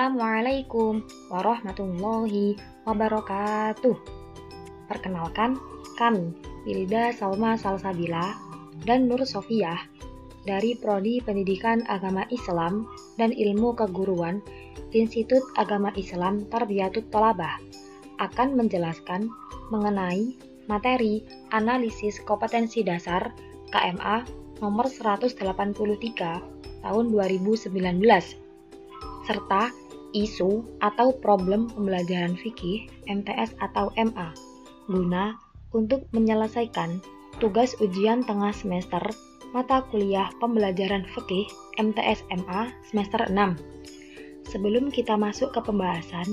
Assalamualaikum warahmatullahi wabarakatuh. Perkenalkan, kami Wilda Salma Salsabila dan Nur Sofiah dari Prodi Pendidikan Agama Islam dan Ilmu Keguruan Institut Agama Islam Tarbiyatut Thalabah akan menjelaskan mengenai materi analisis kompetensi dasar KMA nomor 183 tahun 2019 serta isu atau problem pembelajaran fikih MTS atau MA guna untuk menyelesaikan tugas ujian tengah semester mata kuliah pembelajaran fikih MTS MA semester 6. Sebelum kita masuk ke pembahasan,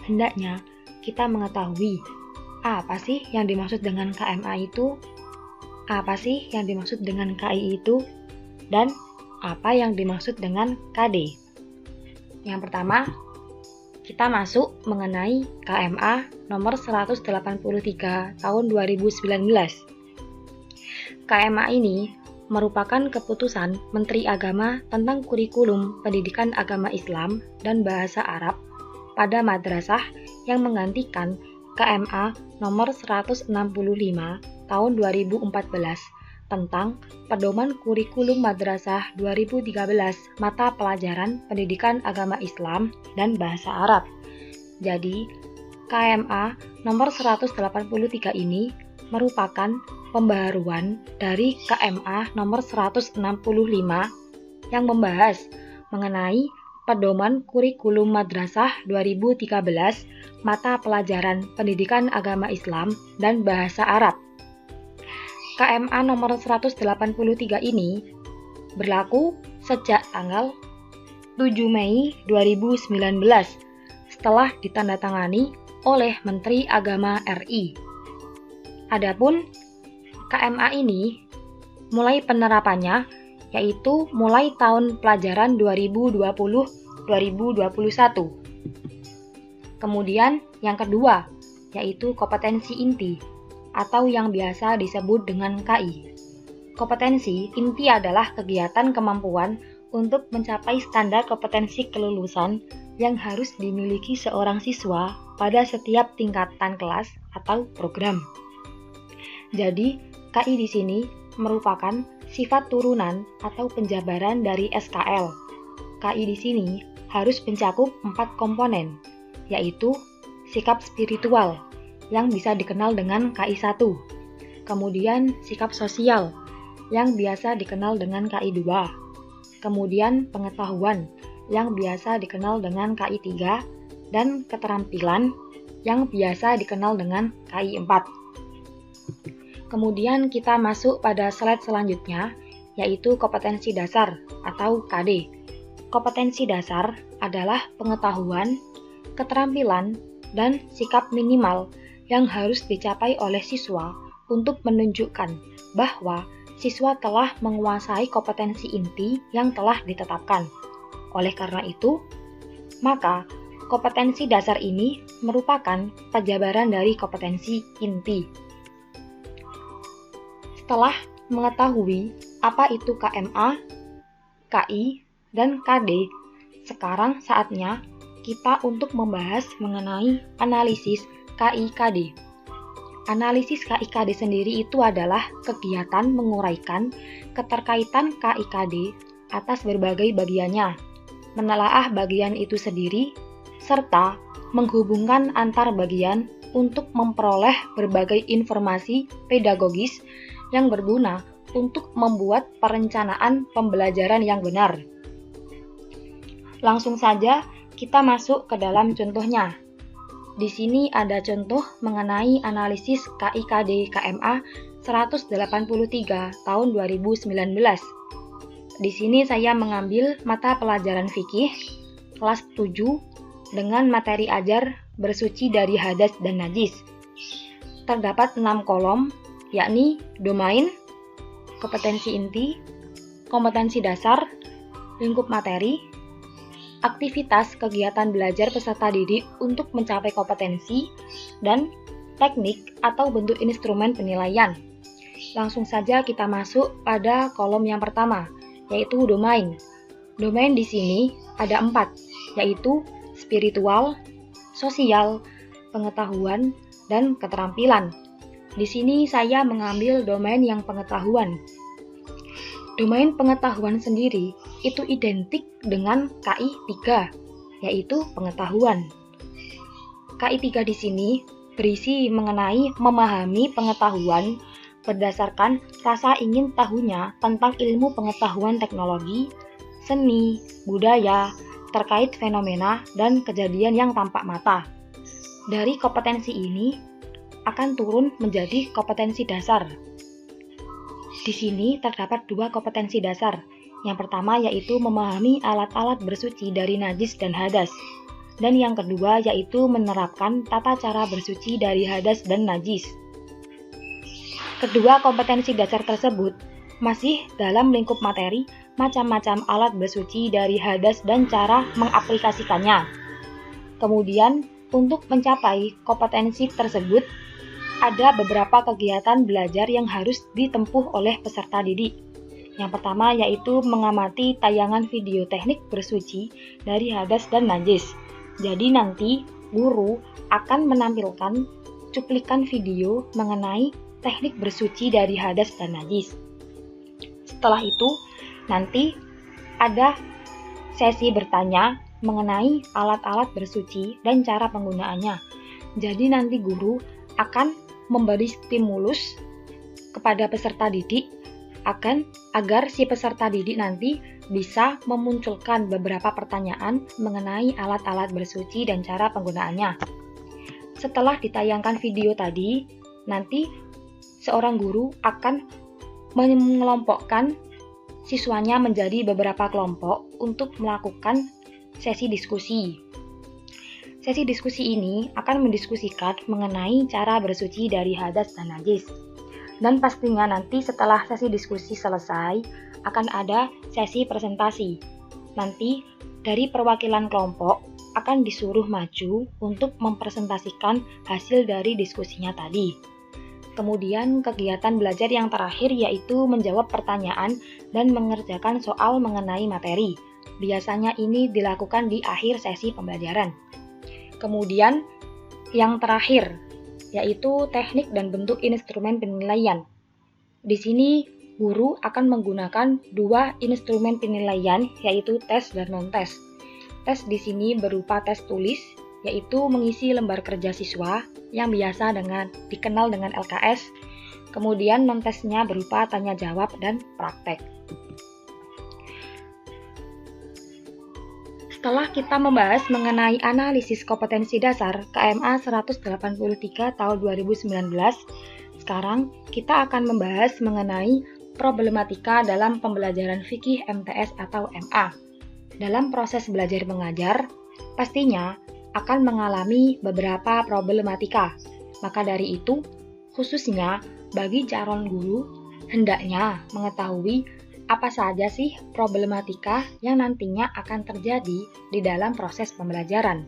hendaknya kita mengetahui apa sih yang dimaksud dengan KMA itu, apa sih yang dimaksud dengan KI itu, dan apa yang dimaksud dengan KD. Yang pertama, kita masuk mengenai KMA nomor 183 tahun 2019. KMA ini merupakan keputusan Menteri Agama tentang kurikulum pendidikan agama Islam dan bahasa Arab pada madrasah yang menggantikan KMA nomor 165 tahun 2014 tentang pedoman kurikulum madrasah 2013 mata pelajaran pendidikan agama Islam dan bahasa Arab. Jadi, KMA nomor 183 ini merupakan pembaharuan dari KMA nomor 165 yang membahas mengenai pedoman kurikulum madrasah 2013 mata pelajaran pendidikan agama Islam dan bahasa Arab. KMA nomor 183 ini berlaku sejak tanggal 7 Mei 2019 setelah ditandatangani oleh Menteri Agama RI. Adapun KMA ini mulai penerapannya yaitu mulai tahun pelajaran 2020-2021. Kemudian yang kedua yaitu kompetensi inti atau yang biasa disebut dengan KI. Kompetensi inti adalah kegiatan kemampuan untuk mencapai standar kompetensi kelulusan yang harus dimiliki seorang siswa pada setiap tingkatan kelas atau program. Jadi, KI di sini merupakan sifat turunan atau penjabaran dari SKL. KI di sini harus mencakup 4 komponen, yaitu sikap spiritual, yang bisa dikenal dengan KI1, kemudian sikap sosial, yang biasa dikenal dengan KI2, kemudian pengetahuan, yang biasa dikenal dengan KI3, dan keterampilan, yang biasa dikenal dengan KI4. Kemudian kita masuk pada slide selanjutnya, yaitu kompetensi dasar atau KD. Kompetensi dasar adalah pengetahuan, keterampilan, dan sikap minimal yang harus dicapai oleh siswa untuk menunjukkan bahwa siswa telah menguasai kompetensi inti yang telah ditetapkan. Oleh karena itu, maka kompetensi dasar ini merupakan penjabaran dari kompetensi inti. Setelah mengetahui apa itu KMA, KI, dan KD, sekarang saatnya kita untuk membahas mengenai analisis KI-KD. Analisis KI-KD sendiri itu adalah kegiatan menguraikan keterkaitan KI-KD atas berbagai bagiannya, menelaah bagian itu sendiri, serta menghubungkan antar bagian untuk memperoleh berbagai informasi pedagogis yang berguna untuk membuat perencanaan pembelajaran yang benar. Langsung saja kita masuk ke dalam contohnya. Di sini ada contoh mengenai analisis KI-KD KMA 183 tahun 2019. Di sini saya mengambil mata pelajaran fikih kelas 7 dengan materi ajar bersuci dari hadas dan najis. Terdapat 6 kolom, yakni domain, kompetensi inti, kompetensi dasar, lingkup materi, aktivitas kegiatan belajar peserta didik untuk mencapai kompetensi, dan teknik atau bentuk instrumen penilaian. Langsung saja kita masuk pada kolom yang pertama, yaitu domain. Domain di sini ada 4, yaitu spiritual, sosial, pengetahuan, dan keterampilan. Di sini saya mengambil domain yang pengetahuan. Domain pengetahuan sendiri itu identik dengan KI 3, yaitu pengetahuan. KI 3 di sini berisi mengenai memahami pengetahuan berdasarkan rasa ingin tahunya tentang ilmu pengetahuan teknologi, seni, budaya, terkait fenomena dan kejadian yang tampak mata. Dari kompetensi ini akan turun menjadi kompetensi dasar. Di sini terdapat dua kompetensi dasar. Yang pertama yaitu memahami alat-alat bersuci dari najis dan hadas. Dan yang kedua yaitu menerapkan tata cara bersuci dari hadas dan najis. Kedua kompetensi dasar tersebut masih dalam lingkup materi macam-macam alat bersuci dari hadas dan cara mengaplikasikannya. Kemudian, untuk mencapai kompetensi tersebut, ada beberapa kegiatan belajar yang harus ditempuh oleh peserta didik. Yang pertama yaitu mengamati tayangan video teknik bersuci dari hadas dan najis. Jadi nanti guru akan menampilkan cuplikan video mengenai teknik bersuci dari hadas dan najis. Setelah itu, nanti ada sesi bertanya mengenai alat-alat bersuci dan cara penggunaannya. Jadi nanti guru akan memberi stimulus kepada peserta didik agar si peserta didik nanti bisa memunculkan beberapa pertanyaan mengenai alat-alat bersuci dan cara penggunaannya. Setelah ditayangkan video tadi, nanti seorang guru akan mengelompokkan siswanya menjadi beberapa kelompok untuk melakukan sesi diskusi. Sesi diskusi ini akan mendiskusikan mengenai cara bersuci dari hadas dan najis. Dan pastinya nanti setelah sesi diskusi selesai, akan ada sesi presentasi. Nanti dari perwakilan kelompok akan disuruh maju untuk mempresentasikan hasil dari diskusinya tadi. Kemudian kegiatan belajar yang terakhir yaitu menjawab pertanyaan dan mengerjakan soal mengenai materi. Biasanya ini dilakukan di akhir sesi pembelajaran. Kemudian yang terakhir yaitu teknik dan bentuk instrumen penilaian. Di sini guru akan menggunakan dua instrumen penilaian yaitu tes dan non-tes. Tes di sini berupa tes tulis yaitu mengisi lembar kerja siswa yang biasa dikenal dengan LKS. Kemudian non-tesnya berupa tanya jawab dan praktek. Setelah kita membahas mengenai analisis kompetensi dasar KMA 183 tahun 2019, sekarang kita akan membahas mengenai problematika dalam pembelajaran fikih MTS atau MA. Dalam proses belajar mengajar, pastinya akan mengalami beberapa problematika. Maka dari itu, khususnya bagi calon guru, hendaknya mengetahui apa saja sih problematika yang nantinya akan terjadi di dalam proses pembelajaran.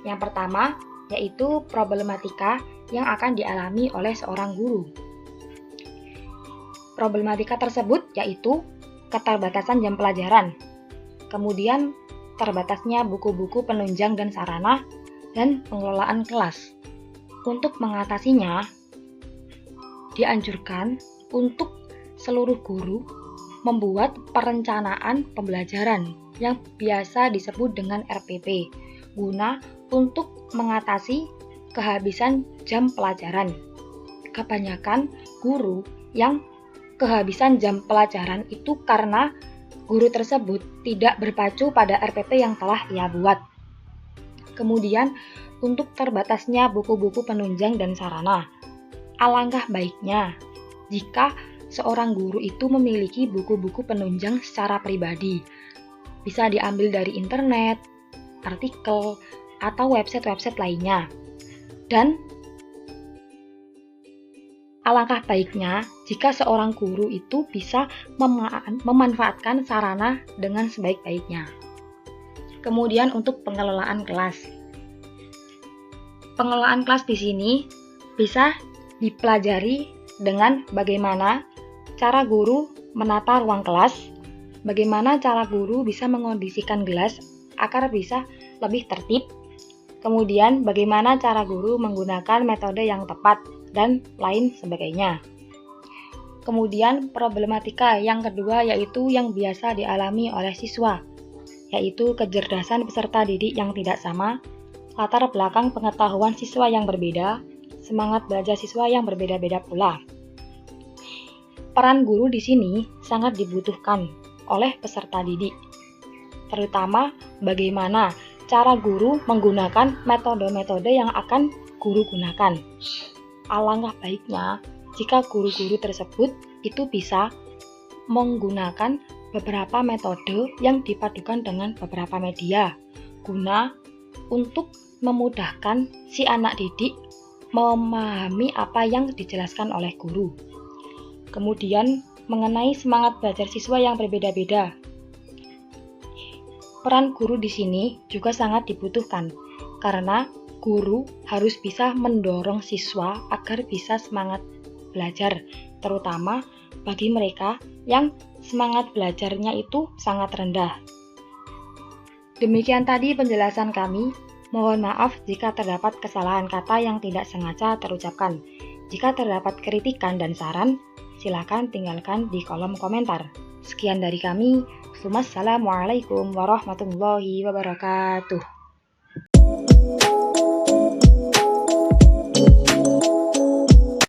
Yang pertama, yaitu problematika yang akan dialami oleh seorang guru. Problematika tersebut yaitu keterbatasan jam pelajaran, kemudian terbatasnya buku-buku penunjang dan sarana, dan pengelolaan kelas. Untuk mengatasinya, dianjurkan untuk seluruh guru membuat perencanaan pembelajaran yang biasa disebut dengan RPP, guna untuk mengatasi kehabisan jam pelajaran. Kebanyakan guru yang kehabisan jam pelajaran itu karena guru tersebut tidak berpacu pada RPP yang telah ia buat. Kemudian, untuk terbatasnya buku-buku penunjang dan sarana, alangkah baiknya jika seorang guru itu memiliki buku-buku penunjang secara pribadi. Bisa diambil dari internet, artikel, atau website-website lainnya. Dan alangkah baiknya jika seorang guru itu bisa memanfaatkan sarana dengan sebaik-baiknya. Kemudian untuk pengelolaan kelas. Pengelolaan kelas di sini bisa dipelajari dengan bagaimana cara guru menata ruang kelas, bagaimana cara guru bisa mengondisikan kelas agar bisa lebih tertib. Kemudian bagaimana cara guru menggunakan metode yang tepat dan lain sebagainya. Kemudian problematika yang kedua yaitu yang biasa dialami oleh siswa, yaitu kecerdasan peserta didik yang tidak sama, latar belakang pengetahuan siswa yang berbeda, semangat belajar siswa yang berbeda-beda pula. Peran guru di sini sangat dibutuhkan oleh peserta didik, terutama bagaimana cara guru menggunakan metode-metode yang akan guru gunakan. Alangkah baiknya jika guru-guru tersebut itu bisa menggunakan beberapa metode yang dipadukan dengan beberapa media, guna untuk memudahkan si anak didik memahami apa yang dijelaskan oleh guru. Kemudian mengenai semangat belajar siswa yang berbeda-beda. Peran guru di sini juga sangat dibutuhkan, karena guru harus bisa mendorong siswa agar bisa semangat belajar, terutama bagi mereka yang semangat belajarnya itu sangat rendah. Demikian tadi penjelasan kami. Mohon maaf jika terdapat kesalahan kata yang tidak sengaja terucapkan. Jika terdapat kritikan dan saran, silakan tinggalkan di kolom komentar. Sekian dari kami. Wassalamualaikum warahmatullahi wabarakatuh.